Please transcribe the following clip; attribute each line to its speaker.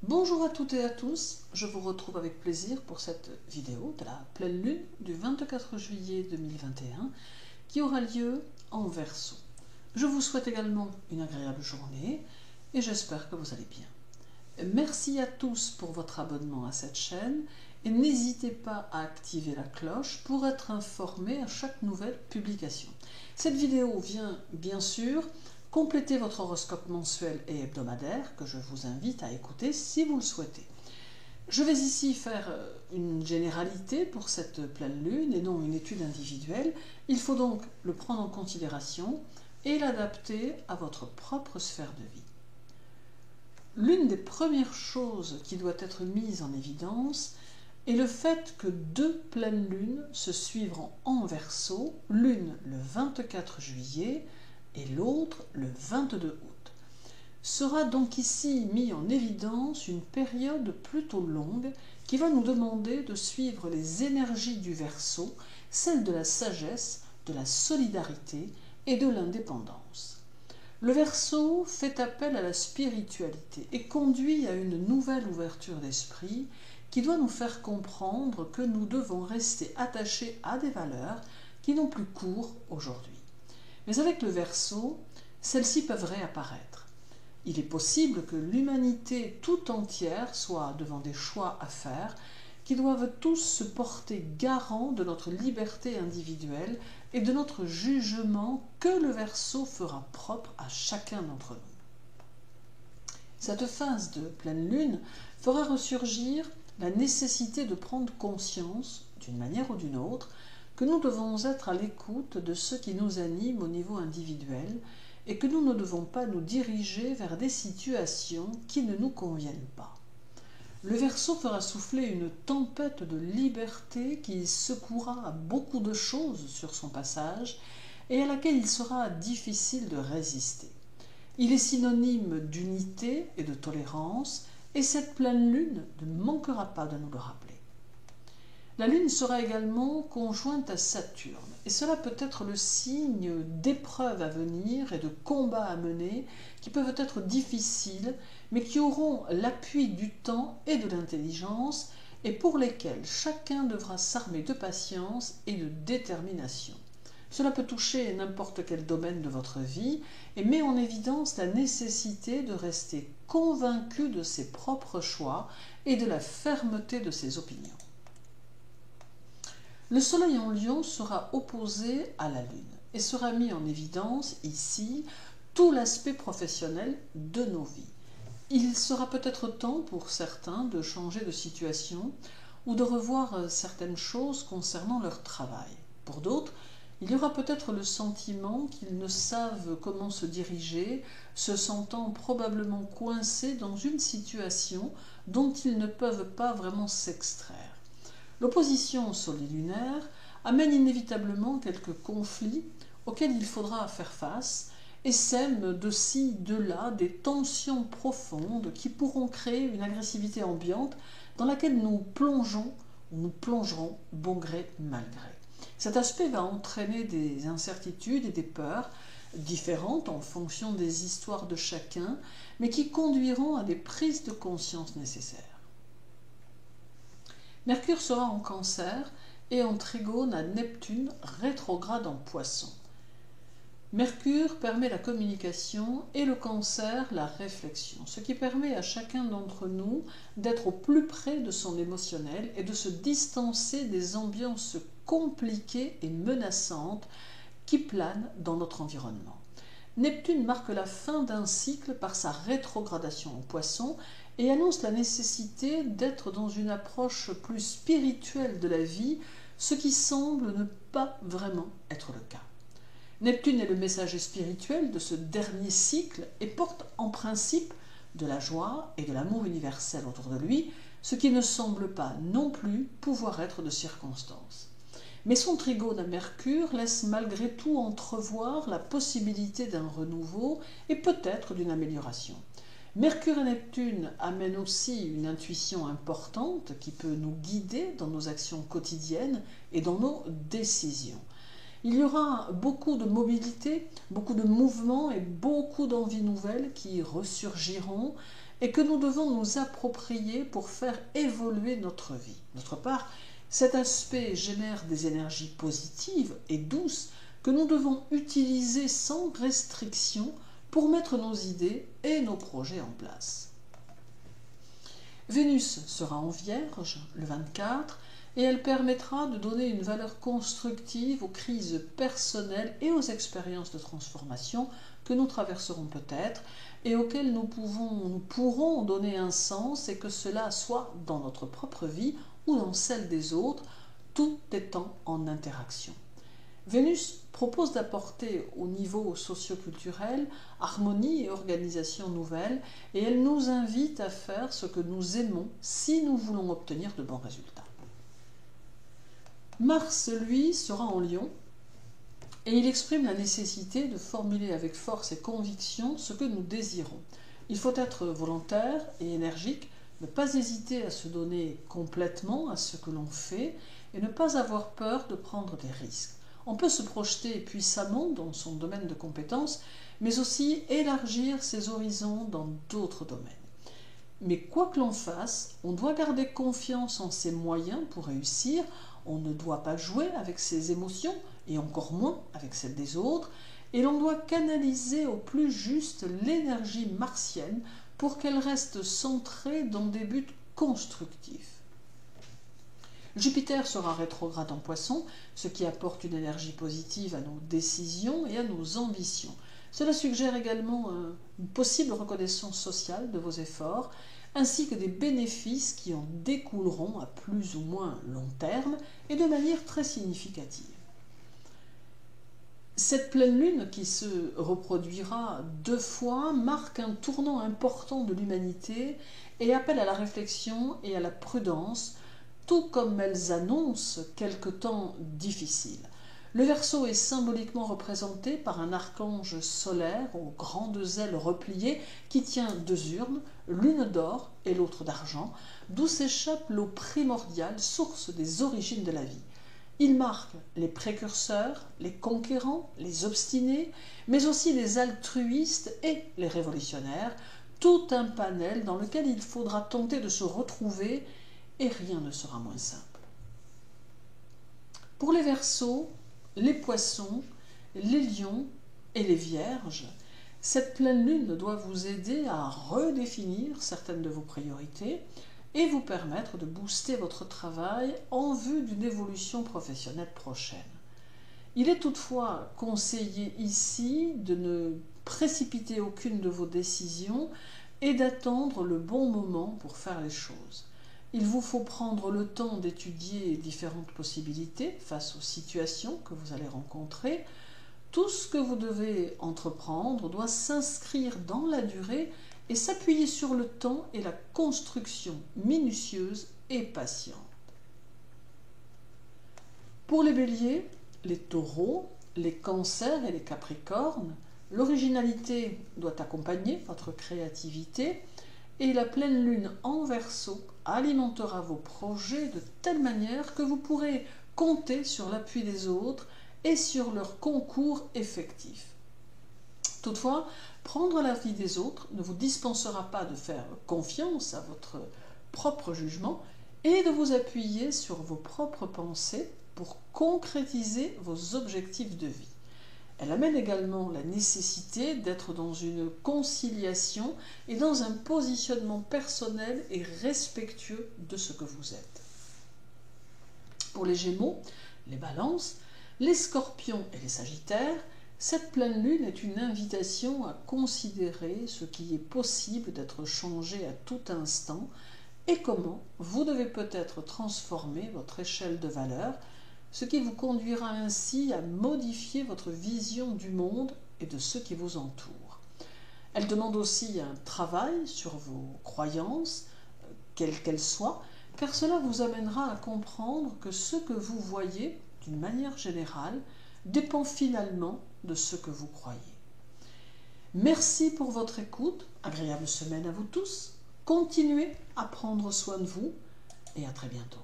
Speaker 1: Bonjour à toutes et à tous, je vous retrouve avec plaisir pour cette vidéo de la pleine lune du 24 juillet 2021 qui aura lieu en Verseau. Je vous souhaite également une agréable journée et j'espère que vous allez bien. Merci à tous pour votre abonnement à cette chaîne et n'hésitez pas à activer la cloche pour être informé à chaque nouvelle publication. Cette vidéo vient bien sûr complétez votre horoscope mensuel et hebdomadaire que je vous invite à écouter si vous le souhaitez. Je vais ici faire une généralité pour cette pleine lune et non une étude individuelle. Il faut donc le prendre en considération et l'adapter à votre propre sphère de vie. L'une des premières choses qui doit être mise en évidence est le fait que deux pleines lunes se suivront en Verseau, l'une le 24 juillet et l'autre le 22 août. Sera donc ici mis en évidence une période plutôt longue qui va nous demander de suivre les énergies du Verseau, celles de la sagesse, de la solidarité et de l'indépendance. Le Verseau fait appel à la spiritualité et conduit à une nouvelle ouverture d'esprit qui doit nous faire comprendre que nous devons rester attachés à des valeurs qui n'ont plus cours aujourd'hui. Mais avec le Verseau, celles-ci peuvent réapparaître. Il est possible que l'humanité tout entière soit devant des choix à faire qui doivent tous se porter garant de notre liberté individuelle et de notre jugement que le Verseau fera propre à chacun d'entre nous. Cette phase de pleine lune fera ressurgir la nécessité de prendre conscience, d'une manière ou d'une autre, que nous devons être à l'écoute de ce qui nous anime au niveau individuel et que nous ne devons pas nous diriger vers des situations qui ne nous conviennent pas. Le Verseau fera souffler une tempête de liberté qui secouera beaucoup de choses sur son passage et à laquelle il sera difficile de résister. Il est synonyme d'unité et de tolérance et cette pleine lune ne manquera pas de nous le rappeler. La Lune sera également conjointe à Saturne, et cela peut être le signe d'épreuves à venir et de combats à mener qui peuvent être difficiles, mais qui auront l'appui du temps et de l'intelligence, et pour lesquels chacun devra s'armer de patience et de détermination. Cela peut toucher n'importe quel domaine de votre vie et met en évidence la nécessité de rester convaincu de ses propres choix et de la fermeté de ses opinions. Le Soleil en Lion sera opposé à la Lune et sera mis en évidence ici tout l'aspect professionnel de nos vies. Il sera peut-être temps pour certains de changer de situation ou de revoir certaines choses concernant leur travail. Pour d'autres, il y aura peut-être le sentiment qu'ils ne savent comment se diriger, se sentant probablement coincés dans une situation dont ils ne peuvent pas vraiment s'extraire. L'opposition solilunaire amène inévitablement quelques conflits auxquels il faudra faire face et sème de ci, de là des tensions profondes qui pourront créer une agressivité ambiante dans laquelle nous plongeons ou nous plongerons bon gré mal gré. Cet aspect va entraîner des incertitudes et des peurs différentes en fonction des histoires de chacun, mais qui conduiront à des prises de conscience nécessaires. Mercure sera en Cancer et en trigone à Neptune, rétrograde en Poisson. Mercure permet la communication et le Cancer la réflexion, ce qui permet à chacun d'entre nous d'être au plus près de son émotionnel et de se distancer des ambiances compliquées et menaçantes qui planent dans notre environnement. Neptune marque la fin d'un cycle par sa rétrogradation en Poisson et annonce la nécessité d'être dans une approche plus spirituelle de la vie, ce qui semble ne pas vraiment être le cas. Neptune est le messager spirituel de ce dernier cycle et porte en principe de la joie et de l'amour universel autour de lui, ce qui ne semble pas non plus pouvoir être de circonstance. Mais son trigone à Mercure laisse malgré tout entrevoir la possibilité d'un renouveau et peut-être d'une amélioration. Mercure et Neptune amènent aussi une intuition importante qui peut nous guider dans nos actions quotidiennes et dans nos décisions. Il y aura beaucoup de mobilité, beaucoup de mouvements et beaucoup d'envies nouvelles qui ressurgiront et que nous devons nous approprier pour faire évoluer notre vie. D'autre part, cet aspect génère des énergies positives et douces que nous devons utiliser sans restriction pour mettre nos idées et nos projets en place. Vénus sera en Vierge le 24 et elle permettra de donner une valeur constructive aux crises personnelles et aux expériences de transformation que nous traverserons peut-être et auxquelles nous pourrons donner un sens, et que cela soit dans notre propre vie ou dans celle des autres, tout étant en interaction. Vénus propose d'apporter au niveau socio-culturel harmonie et organisation nouvelle, et elle nous invite à faire ce que nous aimons si nous voulons obtenir de bons résultats. Mars, lui, sera en Lion, et il exprime la nécessité de formuler avec force et conviction ce que nous désirons. Il faut être volontaire et énergique, ne pas hésiter à se donner complètement à ce que l'on fait et ne pas avoir peur de prendre des risques. On peut se projeter puissamment dans son domaine de compétences, mais aussi élargir ses horizons dans d'autres domaines. Mais quoi que l'on fasse, on doit garder confiance en ses moyens pour réussir. On ne doit pas jouer avec ses émotions, et encore moins avec celles des autres, et l'on doit canaliser au plus juste l'énergie martienne pour qu'elle reste centrée dans des buts constructifs. Jupiter sera rétrograde en Poisson, ce qui apporte une énergie positive à nos décisions et à nos ambitions. Cela suggère également une possible reconnaissance sociale de vos efforts, ainsi que des bénéfices qui en découleront à plus ou moins long terme et de manière très significative. Cette pleine lune, qui se reproduira 2 fois, marque un tournant important de l'humanité et appelle à la réflexion et à la prudence, tout comme elles annoncent quelque temps difficile. Le Verseau est symboliquement représenté par un archange solaire aux grandes ailes repliées qui tient 2 urnes, l'une d'or et l'autre d'argent, d'où s'échappe l'eau primordiale, source des origines de la vie. Il marque les précurseurs, les conquérants, les obstinés, mais aussi les altruistes et les révolutionnaires, tout un panel dans lequel il faudra tenter de se retrouver, et rien ne sera moins simple. Pour les Verseaux, les Poissons, les Lions et les Vierges, cette pleine lune doit vous aider à redéfinir certaines de vos priorités et vous permettre de booster votre travail en vue d'une évolution professionnelle prochaine. Il est toutefois conseillé ici de ne précipiter aucune de vos décisions et d'attendre le bon moment pour faire les choses. Il vous faut prendre le temps d'étudier différentes possibilités face aux situations que vous allez rencontrer. Tout ce que vous devez entreprendre doit s'inscrire dans la durée et s'appuyer sur le temps et la construction minutieuse et patiente. Pour les Béliers, les Taureaux, les Cancers et les Capricornes, l'originalité doit accompagner votre créativité et la pleine lune en Verseau alimentera vos projets de telle manière que vous pourrez compter sur l'appui des autres et sur leur concours effectif. Toutefois, prendre l'avis des autres ne vous dispensera pas de faire confiance à votre propre jugement et de vous appuyer sur vos propres pensées pour concrétiser vos objectifs de vie. Elle amène également la nécessité d'être dans une conciliation et dans un positionnement personnel et respectueux de ce que vous êtes. Pour les Gémeaux, les Balances, les Scorpions et les Sagittaires, cette pleine lune est une invitation à considérer ce qui est possible d'être changé à tout instant et comment vous devez peut-être transformer votre échelle de valeur, ce qui vous conduira ainsi à modifier votre vision du monde et de ceux qui vous entourent. Elle demande aussi un travail sur vos croyances, quelles qu'elles soient, car cela vous amènera à comprendre que ce que vous voyez, d'une manière générale, dépend finalement de ce que vous croyez. Merci pour votre écoute, agréable semaine à vous tous, continuez à prendre soin de vous et à très bientôt.